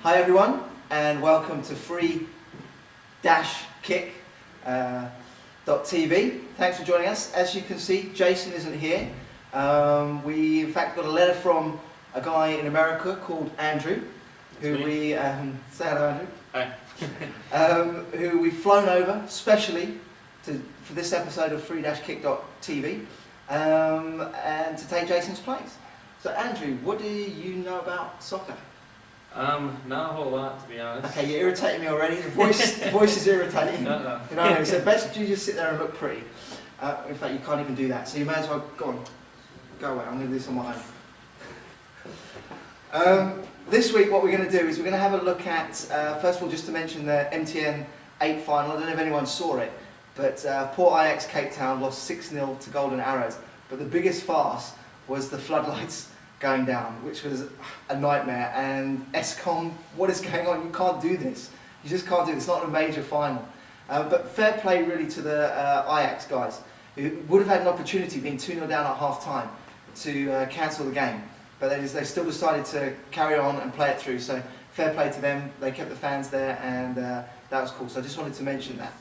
Hi everyone, and welcome to free-kick.tv. Thanks for joining us. As you can see, Jason isn't here. We in fact got a letter from a guy in America called Andrew, who we say hello, Andrew. Hi. Who we've flown over specially for this episode of free-kick.tv and to take Jason's place. So Andrew, what do you know about soccer? Not a whole lot, to be honest. Okay, you're irritating me already. The voice is irritating. No. You know, so best you just sit there and look pretty. In fact, you can't even do that. So you may as well go away. I'm going to do this on my own. This week, what we're going to do is we're going to have a look at first of all, just to mention the MTN 8 final. I don't know if anyone saw it, but Port Ajax Cape Town lost 6-0 to Golden Arrows. But the biggest farce was the floodlights going down, which was a nightmare. And Eskom, what is going on? You can't do this. You just can't do this. It's not a major final. But fair play really to the Ajax guys, who would have had an opportunity, being 2-0 down at half time, to cancel the game. But they still decided to carry on and play it through. So fair play to them. They kept the fans there, and that was cool. So I just wanted to mention that.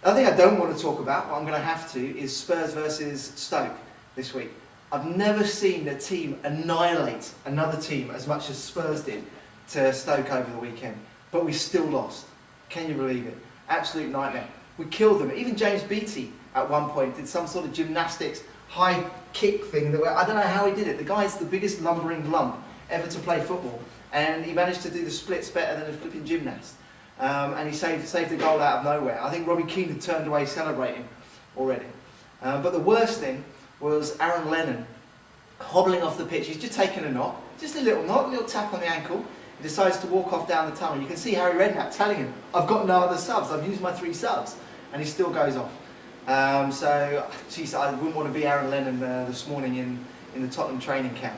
The other thing I don't want to talk about, but I'm going to have to, is Spurs versus Stoke this week. I've never seen a team annihilate another team as much as Spurs did to Stoke over the weekend. But we still lost. Can you believe it? Absolute nightmare. We killed them. Even James Beattie at one point did some sort of gymnastics high kick thing. I don't know how he did it. The guy's the biggest lumbering lump ever to play football. And he managed to do the splits better than a flipping gymnast. And he saved a goal out of nowhere. I think Robbie Keane had turned away celebrating already. But the worst thing was Aaron Lennon hobbling off the pitch. He's just taken a knock, just a little knock, a little tap on the ankle. He decides to walk off down the tunnel. You can see Harry Redknapp telling him, I've got no other subs, I've used my 3 subs. And he still goes off. So, geez, I wouldn't want to be Aaron Lennon this morning in the Tottenham training camp.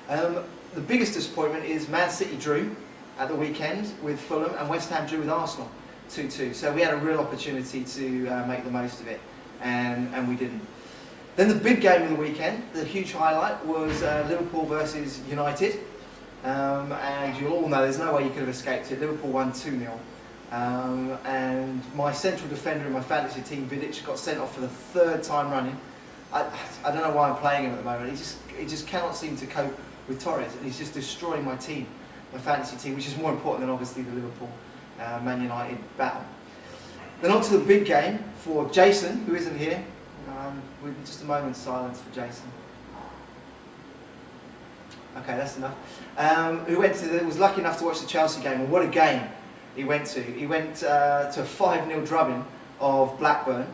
The biggest disappointment is Man City drew at the weekend with Fulham, and West Ham drew with Arsenal 2-2. So we had a real opportunity to make the most of it, and we didn't. Then the big game of the weekend, the huge highlight, was Liverpool versus United. And you'll all know there's no way you could have escaped it. Liverpool won 2-0. And my central defender in my fantasy team, Vidic, got sent off for the 3rd time running. I don't know why I'm playing him at the moment. He just cannot seem to cope with Torres. And he's just destroying my team, my fantasy team, which is more important than obviously the Liverpool Man United battle. Then on to the big game for Jason, who isn't here. With just a moment's silence for Jason. Okay, that's enough. Who was lucky enough to watch the Chelsea game, and what a game he went to. He went to a 5-0 drubbing of Blackburn.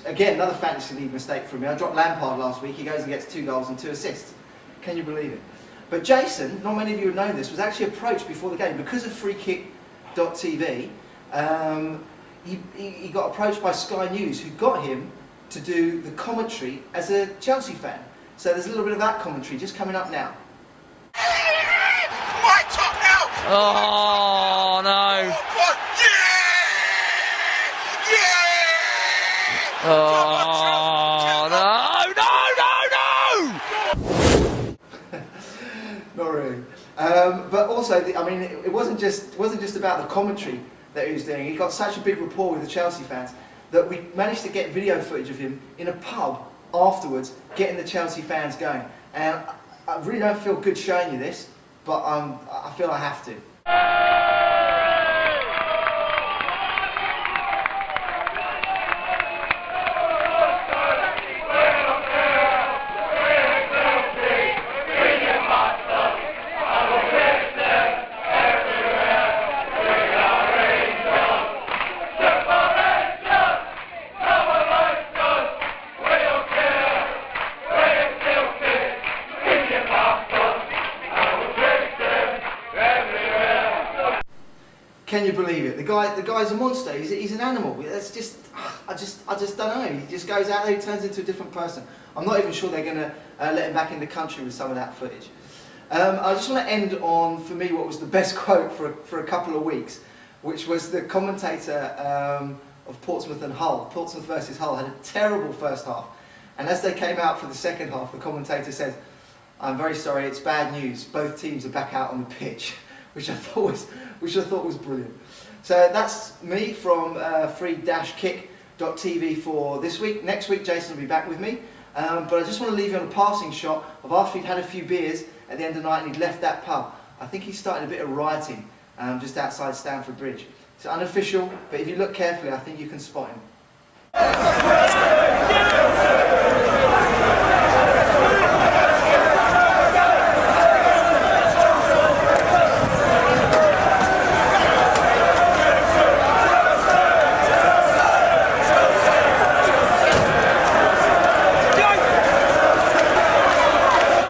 Again, another fantasy league mistake from me. I dropped Lampard last week. He goes and gets 2 goals and 2 assists. Can you believe it? But Jason, not many of you would know this, was actually approached before the game because of free-kick.tv. He got approached by Sky News, who got him to do the commentary as a Chelsea fan. So there's a little bit of that commentary just coming up now. White top now! Oh no! Yeah! Oh no! Not really. But also, it wasn't just about the commentary that he was doing. He got such a big rapport with the Chelsea fans that we managed to get video footage of him in a pub afterwards, getting the Chelsea fans going. And I really don't feel good showing you this, but I feel I have to. Can you believe it? The guy's a monster. He's an animal. That's just, I just don't know. He just goes out there, he turns into a different person. I'm not even sure they're going to let him back in the country with some of that footage. I just want to end on, for me, what was the best quote for a couple of weeks, which was the commentator of Portsmouth and Hull. Portsmouth versus Hull had a terrible first half, and as they came out for the second half, the commentator said, I'm very sorry, it's bad news. Both teams are back out on the pitch, which I thought was brilliant. So that's me from free-kick.tv for this week. Next week, Jason will be back with me. But I just want to leave you on a passing shot of after he'd had a few beers at the end of the night and he'd left that pub. I think he started a bit of rioting just outside Stamford Bridge. It's unofficial, but if you look carefully, I think you can spot him.